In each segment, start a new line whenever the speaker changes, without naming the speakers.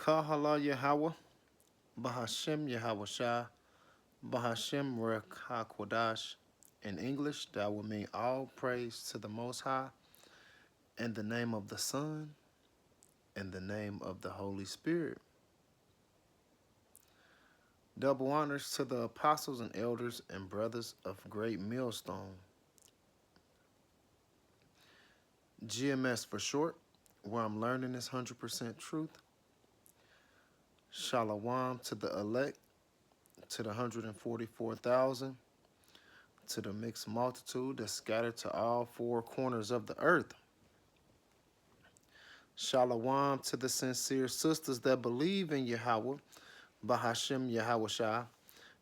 Kahala Yahweh, Bahashem Yahweh Shah, Bahashem Rek HaKodash. In English, that would mean all praise to the Most High, in the name of the Son, in the name of the Holy Spirit. Double honors to the apostles and elders and brothers of Great Millstone. GMS for short, where I'm learning is 100% truth. Shalom to the elect, to the 144,000, to the mixed multitude that's scattered to all four corners of the earth. Shalom to the sincere sisters that believe in Yahweh, Bahashem Yahweh Shah,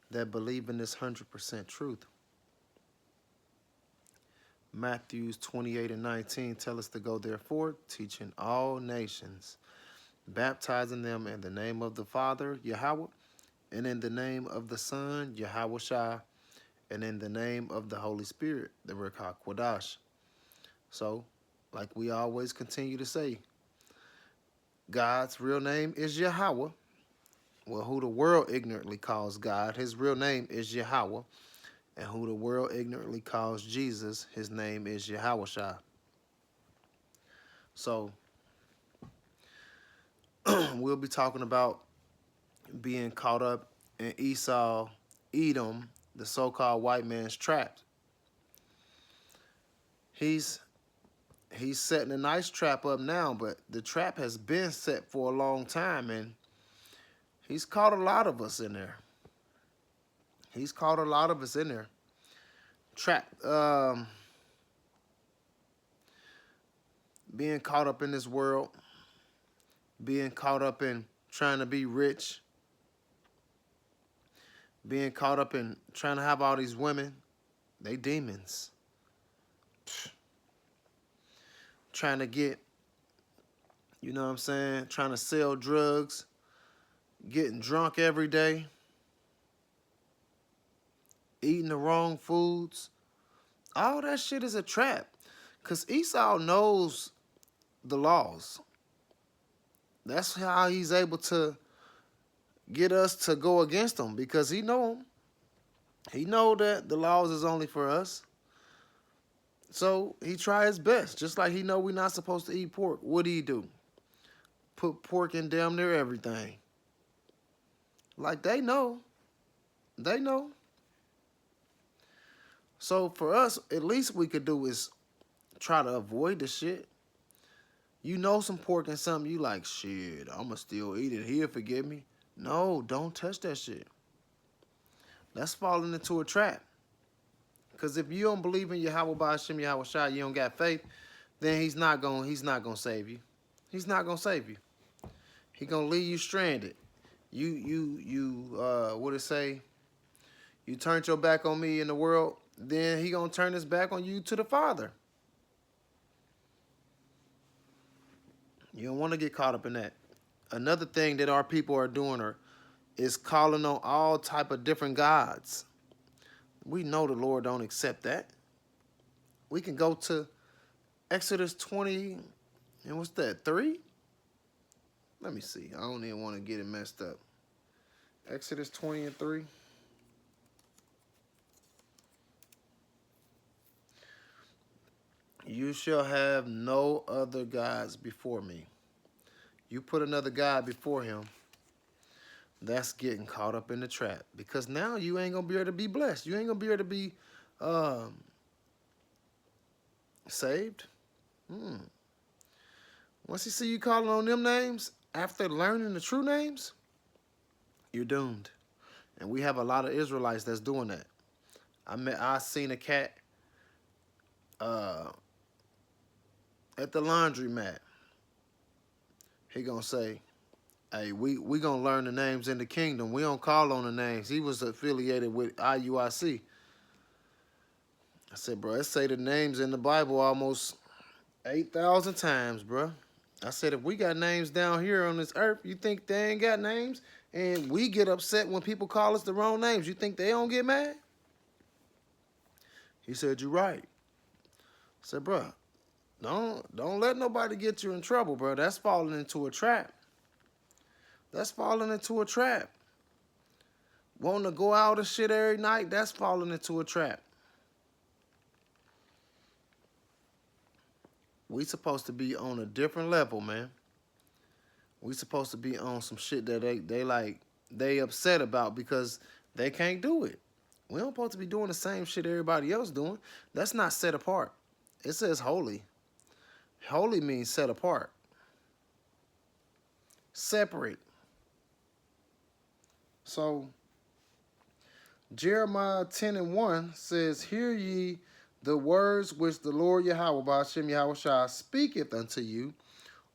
that believe in this 100% truth. Matthews 28 and 19 tell us to go therefore, teaching all nations, baptizing them in the name of the Father, Yahweh, and in the name of the Son, Yahweh Shah, and in the name of the Holy Spirit, the Ruach HaKodash. So, like we always continue to say, God's real name is Yahweh. Well, who the world ignorantly calls God, his real name is Yahweh. And who the world ignorantly calls Jesus, his name is Yahweh Shah. So, we'll be talking about being caught up in Esau, Edom, the so-called white man's trap. He's setting a nice trap up now, but the trap has been set for a long time, and he's caught a lot of us in there. He's caught a lot of us in there. Trap, being caught up in this world, being caught up in trying to be rich, being caught up in trying to have all these women, they demons. Trying to get, you know what I'm saying, trying to sell drugs, getting drunk every day, eating the wrong foods. All that shit is a trap. Because Esau knows the laws. That's how he's able to get us to go against them, because he know them. He know that the laws is only for us. So he try his best. Just like he know we're not supposed to eat pork. What do? Put pork in damn near everything. Like they know. They know. So for us, at least we could do is try to avoid the shit. You know some pork and something, you like, shit, I'ma still eat it. He'll forgive me. No, don't touch that shit. That's falling into a trap. Because if you don't believe in Yahweh Ba'ashem Yahweh Shai, you don't got faith, then he's not gonna save you. He's not gonna save you. He gonna leave you stranded. What it say? You turned your back on me in the world, then he gonna turn his back on you to the Father. You don't want to get caught up in that. Another thing that our people are doing is calling on all type of different gods. We know the Lord don't accept that. We can go to Exodus 20, and what's that, 3? Let me see. I don't even want to get it messed up. Exodus 20 and 3. You shall have no other gods before me. You put another god before him, that's getting caught up in the trap. Because now you ain't going to be able to be blessed. You ain't going to be able to be saved. Once he see you calling on them names, after learning the true names, you're doomed. And we have a lot of Israelites that's doing that. I seen a cat at the laundromat. He gonna say, hey, we gonna learn the names in the kingdom. We don't call on the names. He was affiliated with IUIC. I said, bro, it say the names in the Bible almost 8,000 times, bro. I said, if we got names down here on this earth, you think they ain't got names? And we get upset when people call us the wrong names. You think they don't get mad? He said, you're right. I said, bro, don't let nobody get you in trouble, bro. That's falling into a trap. That's falling into a trap. Wanting to go out and shit every night, that's falling into a trap. We supposed to be on a different level, man. We supposed to be on some shit that they upset about because they can't do it. We don't supposed to be doing the same shit everybody else doing. That's not set apart. It says holy. Holy means set apart. Separate. So Jeremiah 10:1 says, Hear ye the words which the Lord Yahweh Ba'ashem Yahweh Shah speaketh unto you,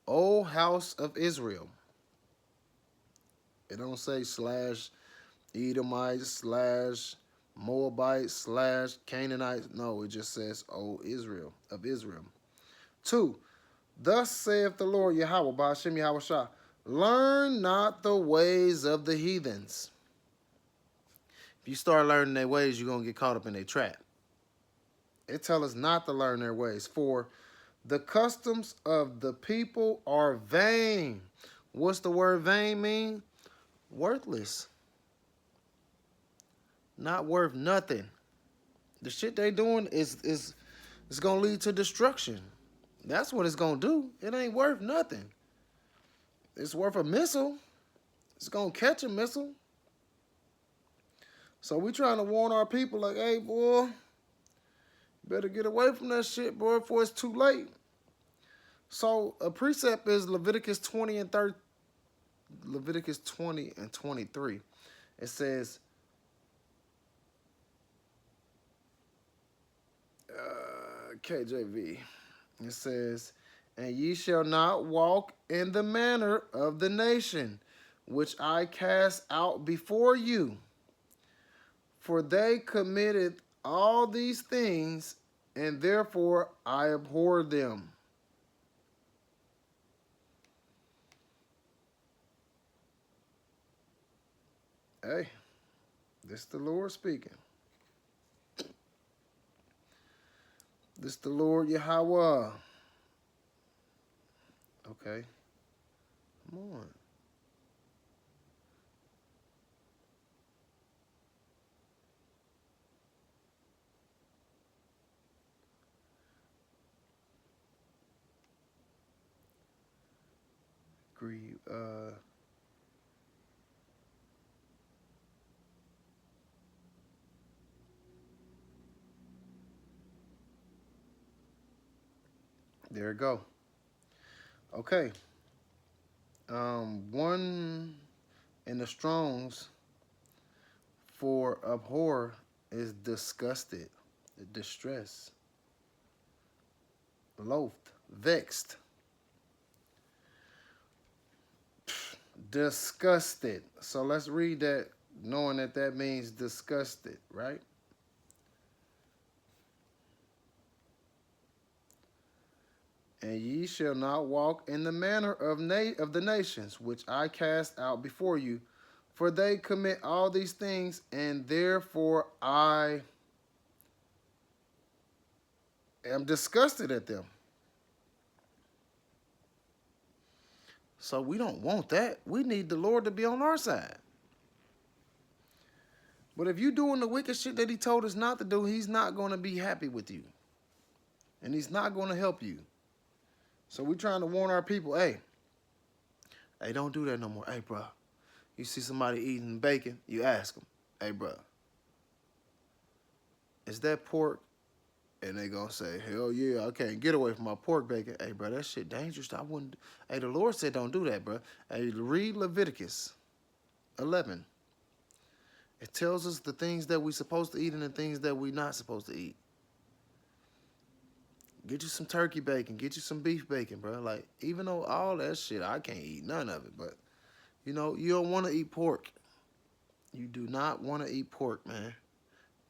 O house of Israel. It don't say slash Edomites slash Moabites slash Canaanites. No, it just says, O Israel of Israel. 2. Thus saith the Lord Yahweh Ba'ashem Yahweh Shah, learn not the ways of the heathens. If you start learning their ways, you're going to get caught up in their trap. It tells us not to learn their ways. For the customs of the people are vain. What's the word vain mean? Worthless. Not worth nothing. The shit they doing is going to lead to destruction. That's what it's going to do. It ain't worth nothing. It's worth a missile. It's going to catch a missile. So we trying to warn our people like, hey, boy, better get away from that shit, boy, before it's too late. So a precept is Leviticus 20 and 23. It says, KJV, it says, and ye shall not walk in the manner of the nation which I cast out before you, for they committed all these things, and therefore I abhor them. Hey, this the Lord speaking. This the Lord Yahweh. Okay. Come on. Grieve. There we go. Okay. One in the Strongs for abhor is disgusted, distress, loathed, vexed, disgusted. So let's read that knowing that that means disgusted, right? And ye shall not walk in the manner of the nations which I cast out before you, for they commit all these things, and therefore I am disgusted at them. So we don't want that. We need the Lord to be on our side. But if you're doing the wicked shit that he told us not to do, he's not going to be happy with you. And he's not going to help you. So we're trying to warn our people, hey, don't do that no more. Hey, bro, you see somebody eating bacon, you ask them, hey, bro, is that pork? And they gonna say, hell yeah, I can't get away from my pork bacon. Hey, bro, that shit dangerous. I wouldn't. Hey, the Lord said don't do that, bro. Hey, read Leviticus 11. It tells us the things that we're supposed to eat and the things that we're not supposed to eat. Get you some turkey bacon. Get you some beef bacon, bro. Like, even though all that shit, I can't eat none of it. But, you know, you don't want to eat pork. You do not want to eat pork, man.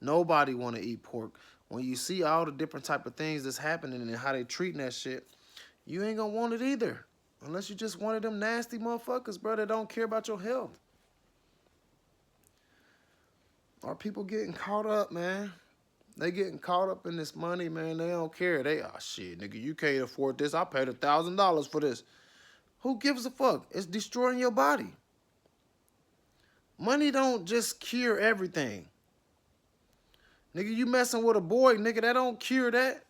Nobody want to eat pork. When you see all the different type of things that's happening and how they treating that shit, you ain't going to want it either. Unless you just one of them nasty motherfuckers, bro, that don't care about your health. Our people getting caught up, man. They getting caught up in this money, man. They don't care. They, oh, shit, nigga, you can't afford this. I paid $1,000 for this. Who gives a fuck? It's destroying your body. Money don't just cure everything. Nigga, you messing with a boy, nigga, that don't cure that.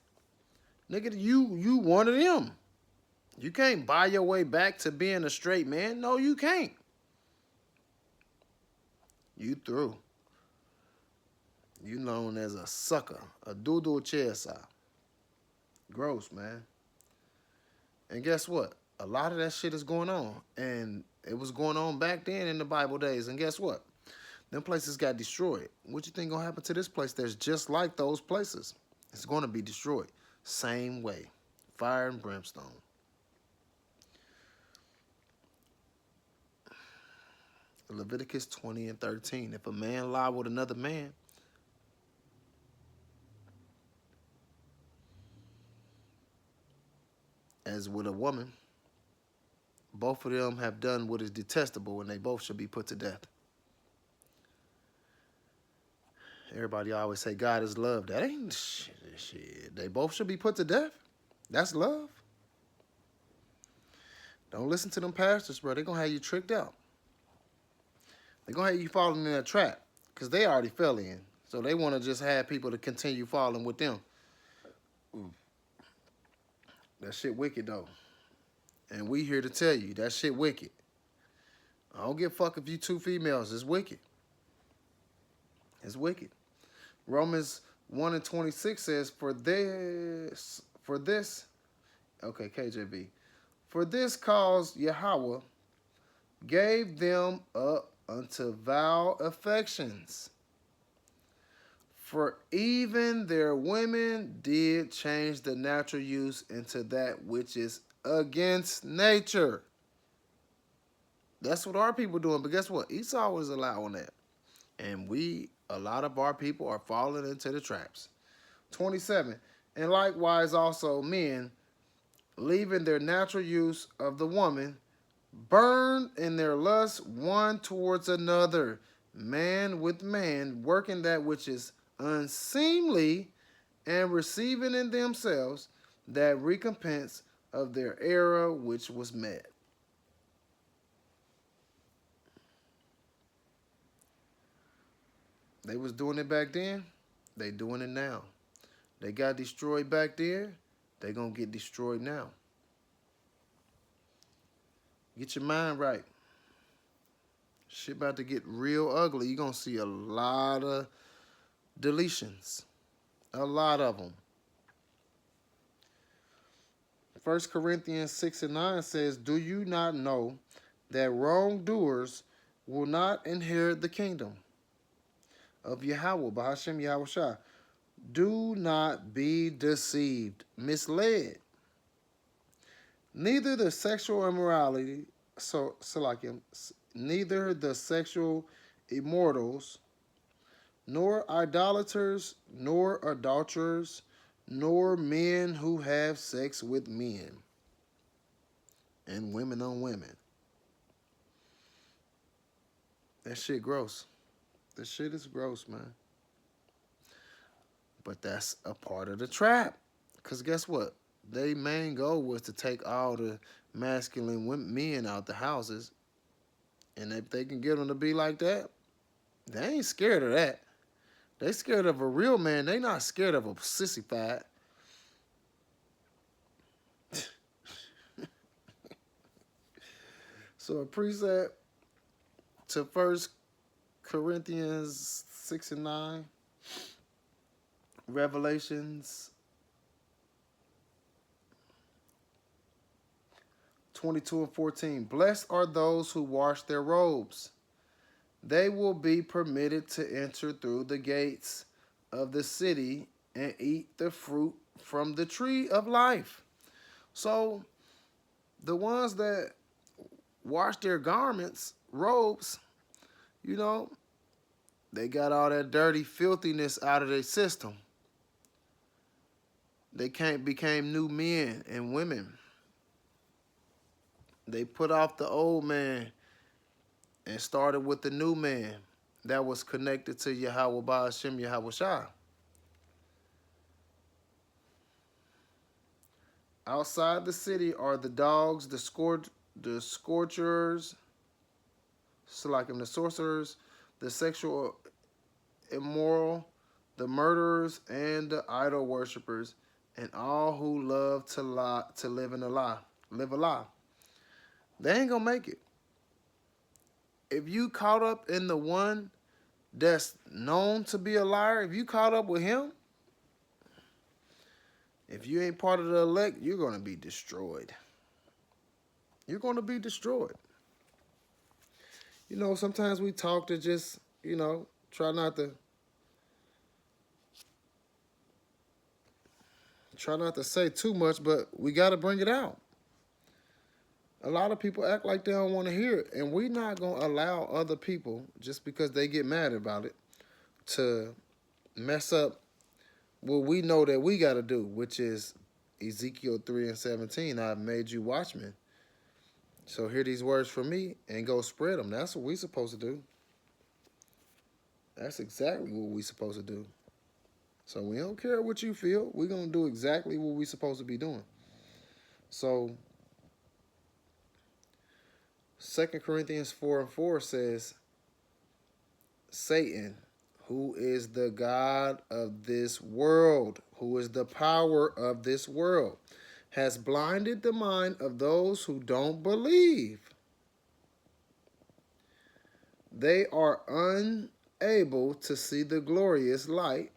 Nigga, you one of them. You can't buy your way back to being a straight man. No, you can't. You through. You known as a sucker, a doodle chesa. Gross, man. And guess what? A lot of that shit is going on. And it was going on back then in the Bible days. And guess what? Them places got destroyed. What you think gonna happen to this place that's just like those places? It's gonna be destroyed. Same way. Fire and brimstone. Leviticus 20 and 13. If a man lie with another man, as with a woman, both of them have done what is detestable, and they both should be put to death. Everybody always say God is love. That ain't shit. They both should be put to death. That's love. Don't listen to them pastors, bro. They're going to have you tricked out. They're going to have you falling in that trap because they already fell in. So they want to just have people to continue falling with them. That shit wicked, though. And we here to tell you, that shit wicked. I don't give a fuck if you two females. It's wicked. It's wicked. Romans 1 and 26 says, for this, okay, KJV. For this cause Yahweh gave them up unto vile affections. For even their women did change the natural use into that which is against nature. That's what our people doing. But guess what? Esau was allowing that. And a lot of our people are falling into the traps. 27. And likewise also men, leaving their natural use of the woman, burn in their lust one towards another, man with man, working that which is unseemly, and receiving in themselves that recompense of their error which was met. They was doing it back then. They doing it now. They got destroyed back then. They gonna get destroyed now. Get your mind right. Shit about to get real ugly. You're gonna see a lot of deletions. A lot of them. 1 Corinthians 6 and 9 says, do you not know that wrongdoers will not inherit the kingdom of Yahweh, Bahashem Yahushua? Do not be deceived, misled. Neither the sexual immorality, neither the sexual immortals, nor idolaters, nor adulterers, nor men who have sex with men, and women on women. That shit gross. That shit is gross, man. But that's a part of the trap. Because guess what? Their main goal was to take all the masculine men out the houses. And if they can get them to be like that, they ain't scared of that. They scared of a real man. They not scared of a sissified. So a precept to 1 Corinthians 6 and 9. Revelations 22 and 14. Blessed are those who wash their robes. They will be permitted to enter through the gates of the city and eat the fruit from the tree of life. So the ones that wash their garments, robes, you know, they got all that dirty filthiness out of their system. They became new men and women. They put off the old man and started with the new man that was connected to Yahweh Ba'ashem Yahweh Shah. Outside the city are the dogs, the scorchers, So like the sorcerers, the sexual immoral, the murderers, and the idol worshippers, and all who love to lie, to live in a lie, live a lie. They ain't gonna make it. If you caught up in the one that's known to be a liar, if you caught up with him, if you ain't part of the elect, you're gonna be destroyed. You're gonna be destroyed. You know, sometimes we talk to just, try not to say too much, but we gotta bring it out. A lot of people act like they don't want to hear it, and we're not gonna allow other people, just because they get mad about it, to mess up what we know that we gotta do, which is Ezekiel 3:17. I've made you watchmen. So hear these words from me and go spread them. That's what we supposed to do. That's exactly what we supposed to do. So we don't care what you feel. We're going to do exactly what we supposed to be doing. So 2 Corinthians 4:4 says, Satan, who is the God of this world, who is the power of this world, has blinded the mind of those who don't believe. They are unable to see the glorious light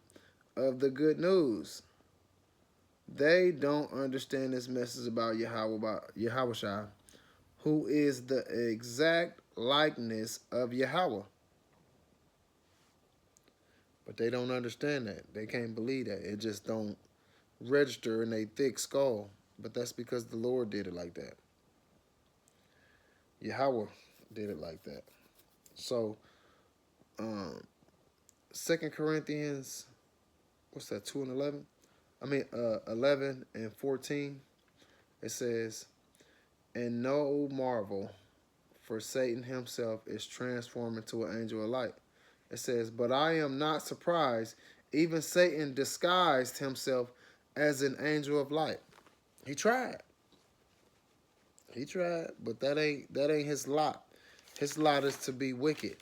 of the good news. They don't understand this message about Yahweh, who is the exact likeness of Yahweh. But they don't understand that. They can't believe that. It just don't register in their thick skull. But that's because the Lord did it like that. Yahweh did it like that. So, 2 Corinthians, what's that, 2:11? 11:14. It says, and no marvel, for Satan himself is transformed into an angel of light. It says, but I am not surprised. Even Satan disguised himself as an angel of light. He tried. He tried, but that ain't his lot. His lot is to be wicked.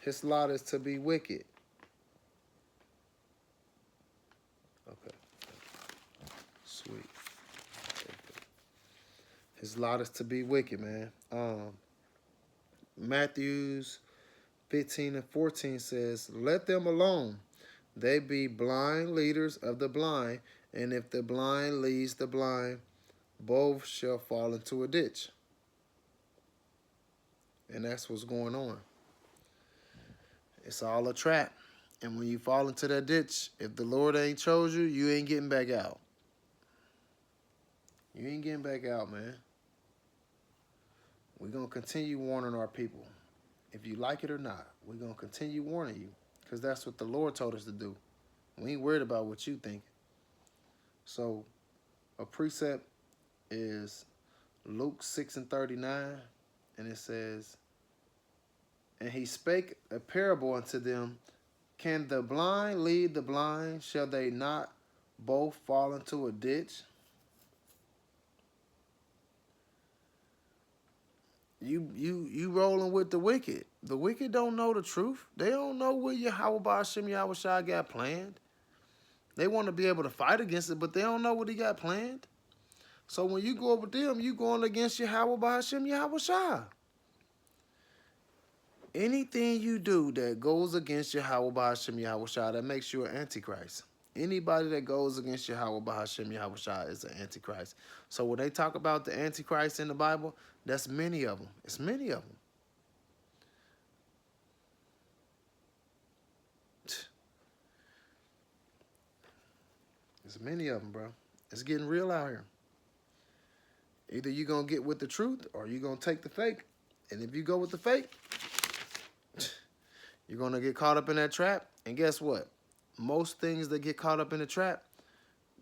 His lot is to be wicked. Okay. Sweet. His lot is to be wicked, man. Matthews 15:14 says, let them alone. They be blind leaders of the blind, and if the blind leads the blind, both shall fall into a ditch. And that's what's going on. It's all a trap. And when you fall into that ditch, if the Lord ain't chose you, you ain't getting back out. You ain't getting back out, man. We're going to continue warning our people. If you like it or not, we're going to continue warning you, because that's what the Lord told us to do. We ain't worried about what you think. So a precept is Luke 6:39, and it says, and he spake a parable unto them, can the blind lead the blind? Shall they not both fall into a ditch? You rolling with the wicked. The wicked don't know the truth. They don't know what Yahweh Hashem Yahweh Shai got planned. They want to be able to fight against it, but they don't know what he got planned. So when you go up with them, you going against Yahweh Hashem Yahweh Shai. Anything you do that goes against Yahweh Hashem Yahweh Shai, that makes you an antichrist. Anybody that goes against Yahweh Hashem Yahweh Shai is an antichrist. So when they talk about the antichrist in the Bible, that's many of them. It's many of them. It's many of them, bro. It's getting real out here. Either you're going to get with the truth or you're going to take the fake. And if you go with the fake, you're going to get caught up in that trap. And guess what? Most things that get caught up in the trap,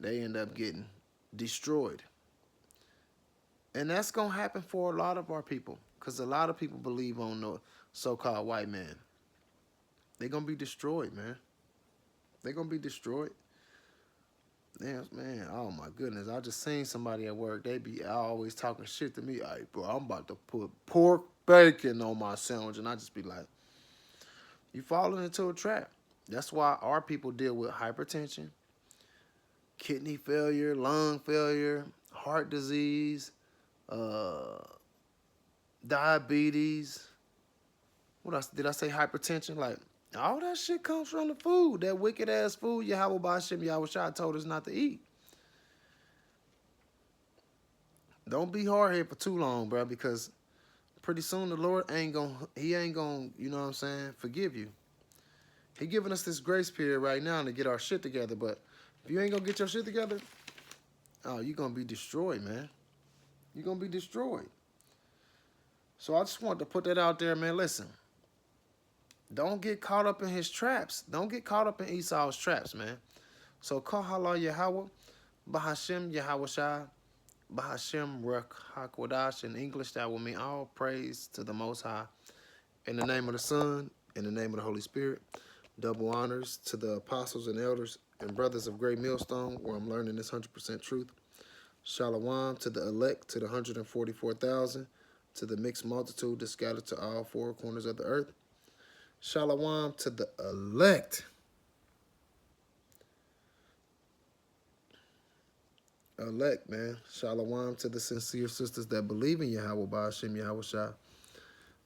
they end up getting destroyed. And that's going to happen for a lot of our people, because a lot of people believe on the so-called white man. They're going to be destroyed, man. They're going to be destroyed. Damn, man, oh my goodness. I just seen somebody at work. They be always talking shit to me. All right, bro, I'm about to put pork bacon on my sandwich. And I just be like, you falling into a trap. That's why our people deal with hypertension, kidney failure, lung failure, heart disease, uh, diabetes. What else? Did I say hypertension? Like, all that shit comes from the food. That wicked ass food Yahweh Ba'ashem Yahweh Shai told us not to eat. Don't be hard headed for too long, bro, because pretty soon the Lord he ain't gonna, you know what I'm saying, forgive you. He giving us this grace period right now to get our shit together, but if you ain't gonna get your shit together, oh, you gonna be destroyed, man. You gonna be destroyed. So I just want to put that out there, man. Listen, don't get caught up in his traps. Don't get caught up in Esau's traps, man. So call halal Yahweh, Bahashem Yahweh Shai, Bahashem Ruach HaKodash. In English, that will mean all praise to the Most High. In the name of the Son, in the name of the Holy Spirit, double honors to the apostles and elders and brothers of Great Millstone, where I'm learning this 100% truth. Shalom to the elect, to the 144,000, to the mixed multitude that scattered to all four corners of the earth. Shalom to the elect. Elect, man. Shalom to the sincere sisters that believe in Yahweh Ba'ashem Yahweh Shai,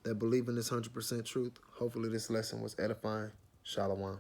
that believe in this 100% truth. Hopefully this lesson was edifying. Shalom.